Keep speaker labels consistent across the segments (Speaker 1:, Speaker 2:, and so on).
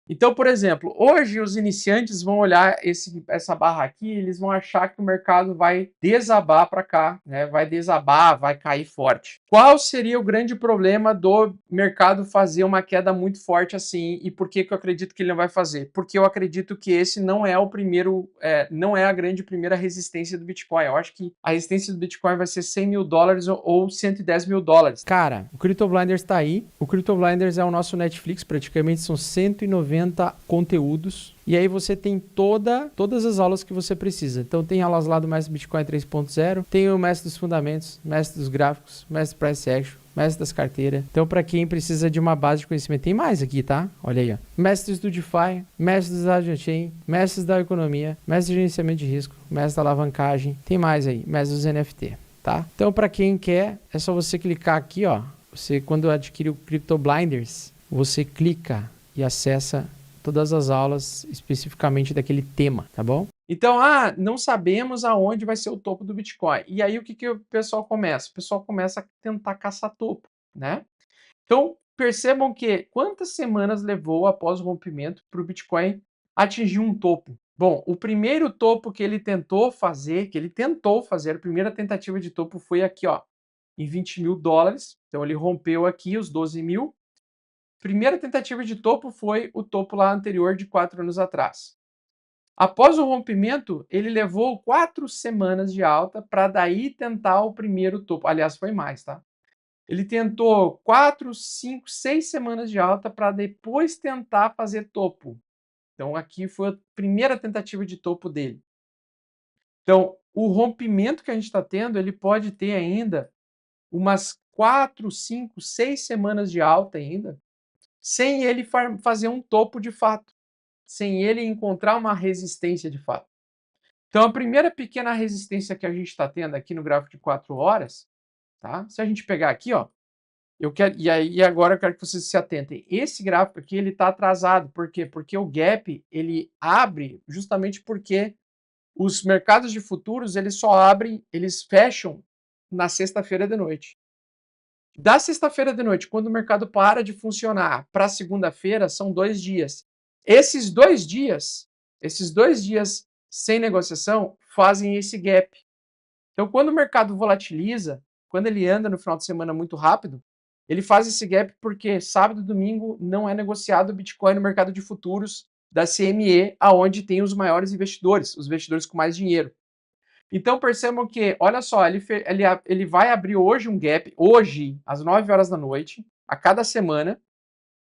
Speaker 1: Então, por exemplo, hoje os iniciantes vão olhar essa barra aqui, eles vão achar que o mercado vai desabar para cá, né? Vai desabar, vai cair forte. Qual seria o grande problema do mercado fazer uma queda muito forte assim? E por que que eu acredito que ele não vai fazer? Porque eu acredito que esse não é o primeiro, não é a grande primeira resistência do Bitcoin. Eu acho que a resistência do Bitcoin vai ser $100.000 ou $110.000. Cara, o Crypto Blinders tá aí. O Crypto Blinders é o nosso Netflix, praticamente são 190 conteúdos. E aí você tem todas as aulas que você precisa. Então tem aulas lá do Mestre Bitcoin 3.0, tem o Mestre dos Fundamentos, Mestre dos Gráficos, Mestre Price Action, Mestre das Carteiras. Então, para quem precisa de uma base de conhecimento, tem mais aqui, tá? Olha aí, ó. Mestres do DeFi, Mestres da Chain, Mestres da Economia, Mestre de Gerenciamento de Risco, Mestre da Alavancagem. Tem mais aí, Mestres dos NFT, tá? Então, para quem quer, é só você clicar aqui, ó. Você, quando adquire o Crypto Blinders, você clica e acessa todas as aulas especificamente daquele tema, tá bom? Então, não sabemos aonde vai ser o topo do Bitcoin. E aí, o que o pessoal começa? O pessoal começa a tentar caçar topo, né? Então, percebam que quantas semanas levou após o rompimento para o Bitcoin atingir um topo? Bom, o primeiro topo que ele tentou fazer, a primeira tentativa de topo foi aqui, ó, em $20.000. Então, ele rompeu aqui os 12 mil. Primeira tentativa de topo foi o topo lá anterior de 4 anos atrás. Após o rompimento, ele levou 4 semanas de alta para daí tentar o primeiro topo. Aliás, foi mais, tá? Ele tentou 4, 5, 6 semanas de alta para depois tentar fazer topo. Então, aqui foi a primeira tentativa de topo dele. Então, o rompimento que a gente está tendo, ele pode ter ainda umas 4, 5, 6 semanas de alta ainda, sem ele fazer um topo de fato, sem ele encontrar uma resistência de fato. Então, a primeira pequena resistência que a gente está tendo aqui no gráfico de 4 horas, tá? Se a gente pegar aqui, ó, e agora eu quero que vocês se atentem. Esse gráfico aqui, ele está atrasado. Por quê? Porque o gap, ele abre justamente porque os mercados de futuros, eles fecham na sexta-feira de noite. Da sexta-feira de noite, quando o mercado para de funcionar para segunda-feira, são 2 dias. Esses 2 dias, sem negociação, fazem esse gap. Então, quando o mercado volatiliza, quando ele anda no final de semana muito rápido, ele faz esse gap porque sábado e domingo não é negociado o Bitcoin no mercado de futuros da CME, aonde tem os maiores investidores, os investidores com mais dinheiro. Então percebam que, olha só, ele vai abrir hoje um gap, hoje, às 9 horas da noite, a cada semana.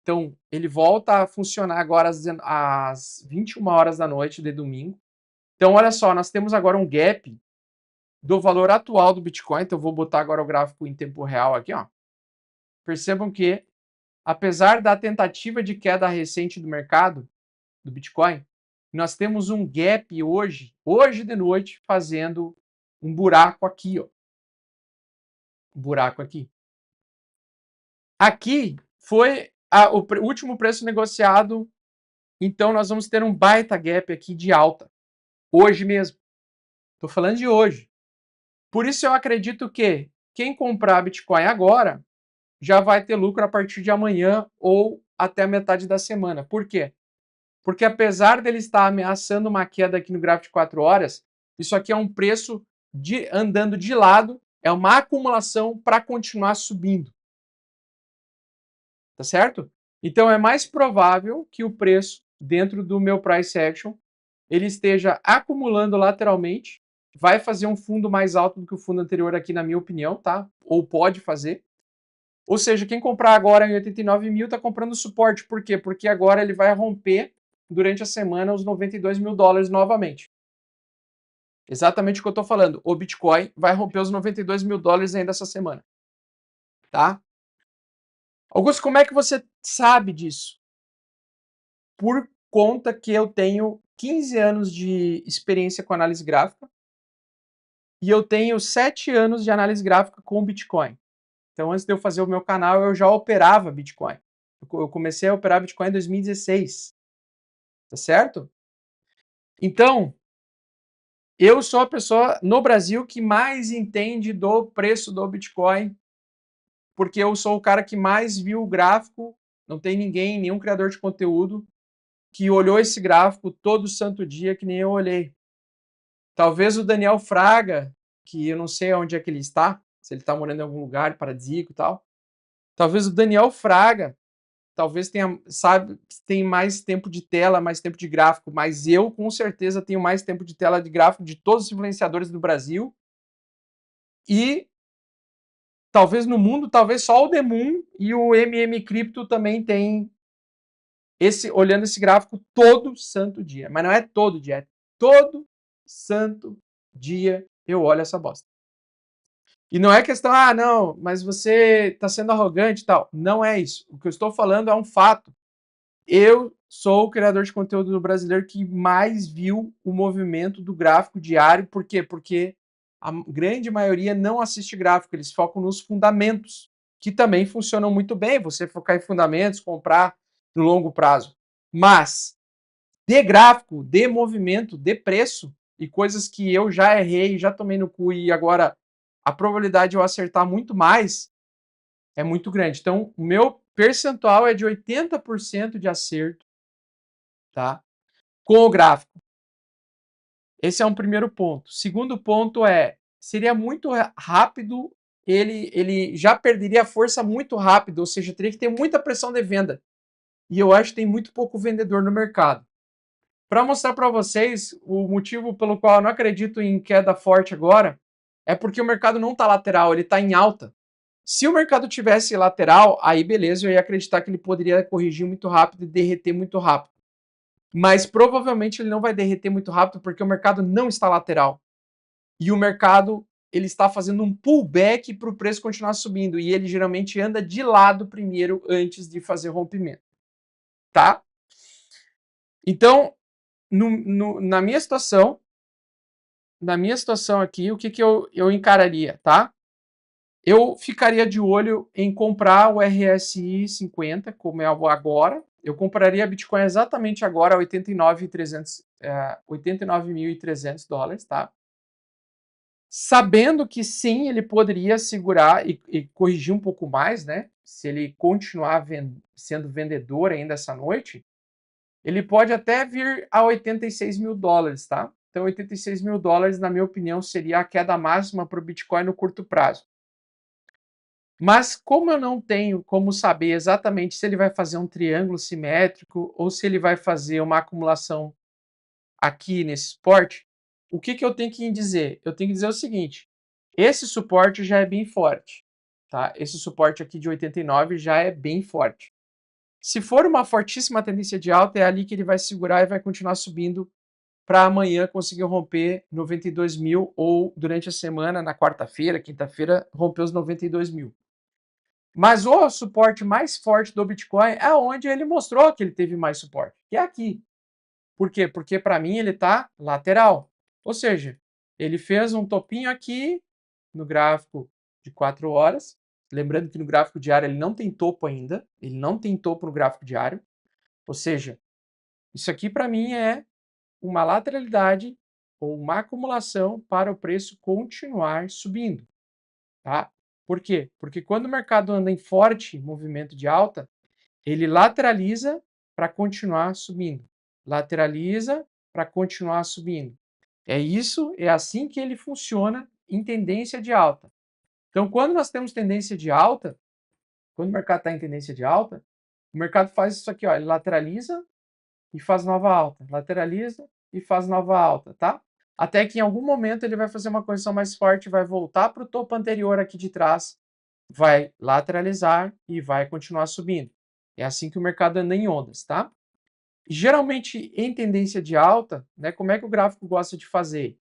Speaker 1: Então, ele volta a funcionar agora às 21 horas da noite de domingo. Então, olha só, nós temos agora um gap do valor atual do Bitcoin. Então, eu vou botar agora o gráfico em tempo real aqui, ó. Percebam que, apesar da tentativa de queda recente do mercado, do Bitcoin, nós temos um gap hoje de noite, fazendo um buraco aqui, ó. Um buraco aqui. Aqui foi o último preço negociado, então nós vamos ter um baita gap aqui de alta. Hoje mesmo. Estou falando de hoje. Por isso eu acredito que quem comprar Bitcoin agora já vai ter lucro a partir de amanhã ou até a metade da semana. Por quê? Porque apesar dele estar ameaçando uma queda aqui no gráfico de 4 horas, isso aqui é um preço andando de lado, é uma acumulação para continuar subindo. Tá certo? Então é mais provável que o preço dentro do meu price action ele esteja acumulando lateralmente, vai fazer um fundo mais alto do que o fundo anterior aqui, na minha opinião, tá? Ou pode fazer. Ou seja, quem comprar agora em 89 mil está comprando suporte. Por quê? Porque agora ele vai romper durante a semana os $92.000 novamente. Exatamente o que eu estou falando. O Bitcoin vai romper os $92.000 ainda essa semana. Tá? Augusto, como é que você sabe disso? Por conta que eu tenho 15 anos de experiência com análise gráfica e eu tenho 7 anos de análise gráfica com Bitcoin. Então, antes de eu fazer o meu canal, eu já operava Bitcoin. Eu comecei a operar Bitcoin em 2016. Tá certo? Então, eu sou a pessoa no Brasil que mais entende do preço do Bitcoin, porque eu sou o cara que mais viu o gráfico, não tem ninguém, nenhum criador de conteúdo que olhou esse gráfico todo santo dia, que nem eu olhei. Talvez o Daniel Fraga, que eu não sei onde é que ele está, se ele está morando em algum lugar paradisíaco e tal. Talvez o Daniel Fraga, talvez tenha, sabe, tem mais tempo de tela, mais tempo de gráfico, mas eu com certeza tenho mais tempo de tela de gráfico de todos os influenciadores do Brasil. E talvez no mundo, talvez só o Demun e o MM Crypto também tem olhando esse gráfico todo santo dia. Mas não é todo dia, é todo santo dia eu olho essa bosta. E não é questão, não, mas você está sendo arrogante e tal. Não é isso. O que eu estou falando é um fato. Eu sou o criador de conteúdo do brasileiro que mais viu o movimento do gráfico diário. Por quê? Porque a grande maioria não assiste gráfico, eles focam nos fundamentos, que também funcionam muito bem. Você focar em fundamentos, comprar no longo prazo. Mas de gráfico, de movimento, de preço e coisas que eu já errei, já tomei no cu e agora a probabilidade de eu acertar muito mais é muito grande. Então, o meu percentual é de 80% de acerto, tá? Com o gráfico. Esse é um primeiro ponto. Segundo ponto seria muito rápido, ele já perderia a força muito rápido, ou seja, teria que ter muita pressão de venda. E eu acho que tem muito pouco vendedor no mercado. Para mostrar para vocês o motivo pelo qual eu não acredito em queda forte agora, é porque o mercado não está lateral, ele está em alta. Se o mercado tivesse lateral, aí beleza, eu ia acreditar que ele poderia corrigir muito rápido e derreter muito rápido. Mas provavelmente ele não vai derreter muito rápido porque o mercado não está lateral. E o mercado ele está fazendo um pullback para o preço continuar subindo. E ele geralmente anda de lado primeiro antes de fazer rompimento. Tá? Então, na minha situação aqui, o que eu encararia, tá? Eu ficaria de olho em comprar o RSI 50, como é agora. Eu compraria Bitcoin exatamente agora a 89.300 dólares, tá? Sabendo que sim, ele poderia segurar e corrigir um pouco mais, né? Se ele continuar sendo vendedor ainda essa noite, ele pode até vir a 86 mil dólares, tá? Então, 86 mil dólares, na minha opinião, seria a queda máxima para o Bitcoin no curto prazo. Mas como eu não tenho como saber exatamente se ele vai fazer um triângulo simétrico ou se ele vai fazer uma acumulação aqui nesse suporte, o que eu tenho que dizer? Eu tenho que dizer o seguinte, esse suporte já é bem forte, tá? Esse suporte aqui de 89 já é bem forte. Se for uma fortíssima tendência de alta, é ali que ele vai segurar e vai continuar subindo para amanhã conseguir romper 92 mil ou durante a semana, na quarta-feira, quinta-feira, romper os 92 mil. Mas o suporte mais forte do Bitcoin é onde ele mostrou que ele teve mais suporte, que é aqui. Por quê? Porque para mim ele está lateral. Ou seja, ele fez um topinho aqui no gráfico de 4 horas. Lembrando que no gráfico diário ele não tem topo ainda. Ele não tem topo no gráfico diário. Ou seja, isso aqui para mim é uma lateralidade ou uma acumulação para o preço continuar subindo. Tá? Por quê? Porque quando o mercado anda em forte movimento de alta, ele lateraliza para continuar subindo. Lateraliza para continuar subindo. É assim que ele funciona em tendência de alta. Então, quando nós temos tendência de alta, quando o mercado está em tendência de alta, o mercado faz isso aqui, ó, ele lateraliza e faz nova alta, lateraliza e faz nova alta, tá? Até que em algum momento ele vai fazer uma correção mais forte, vai voltar para o topo anterior aqui de trás, vai lateralizar e vai continuar subindo. É assim que o mercado anda em ondas, tá? Geralmente, em tendência de alta, né, como é que o gráfico gosta de fazer?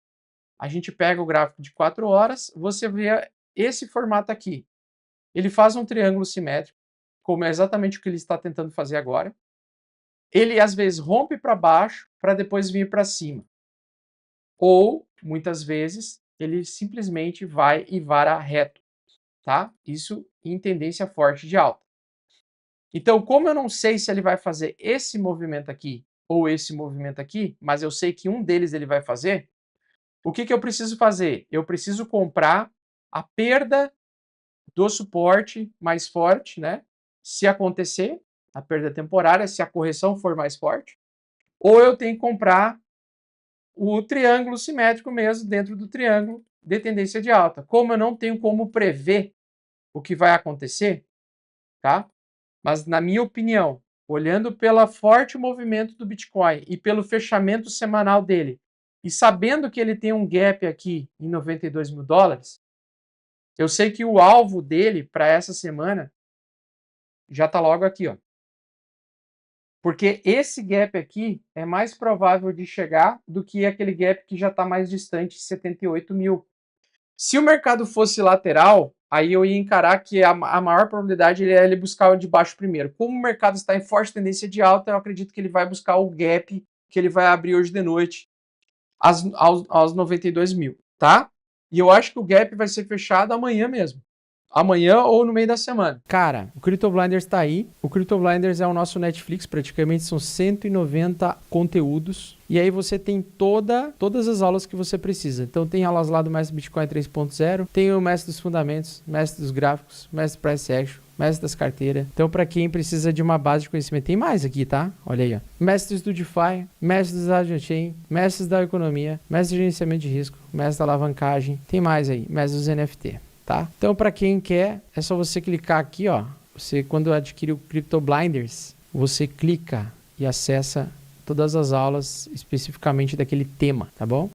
Speaker 1: A gente pega o gráfico de 4 horas, você vê esse formato aqui. Ele faz um triângulo simétrico, como é exatamente o que ele está tentando fazer agora. Ele, às vezes, rompe para baixo para depois vir para cima. Ou, muitas vezes, ele simplesmente vai e vara reto, tá? Isso em tendência forte de alta. Então, como eu não sei se ele vai fazer esse movimento aqui ou esse movimento aqui, mas eu sei que um deles ele vai fazer, o que eu preciso fazer? Eu preciso comprar a perda do suporte mais forte, né? Se acontecer, a perda temporária, se a correção for mais forte. ou eu tenho que comprar o triângulo simétrico mesmo dentro do triângulo de tendência de alta. Como eu não tenho como prever o que vai acontecer, tá? Mas na minha opinião, olhando pelo forte movimento do Bitcoin e pelo fechamento semanal dele, e sabendo que ele tem um gap aqui em 92 mil dólares, eu sei que o alvo dele para essa semana já está logo aqui, ó. Porque esse gap aqui é mais provável de chegar do que aquele gap que já está mais distante, 78 mil. Se o mercado fosse lateral, aí eu ia encarar que a maior probabilidade é ele buscar o de baixo primeiro. Como o mercado está em forte tendência de alta, eu acredito que ele vai buscar o gap que ele vai abrir hoje de noite aos 92 mil, tá? E eu acho que o gap vai ser fechado amanhã mesmo. Amanhã ou no meio da semana. Cara, o Crypto Blinders tá aí. O Crypto Blinders é o nosso Netflix, praticamente são 190 conteúdos. E aí você tem todas as aulas que você precisa. Então tem aulas lá do Mestre Bitcoin 3.0, tem o Mestre dos Fundamentos, Mestre dos Gráficos, Mestre Price Action, Mestre das Carteiras. Então para quem precisa de uma base de conhecimento, tem mais aqui, tá? Olha aí, ó. Mestres do DeFi, Mestres da Chain, Mestres da Economia, Mestre de Gerenciamento de Risco, Mestre da Alavancagem. Tem mais aí, Mestres dos NFT. Tá? Então, para quem quer, é só você clicar aqui, ó. Você, quando adquire o Crypto Blinders, você clica e acessa todas as aulas especificamente daquele tema, tá bom?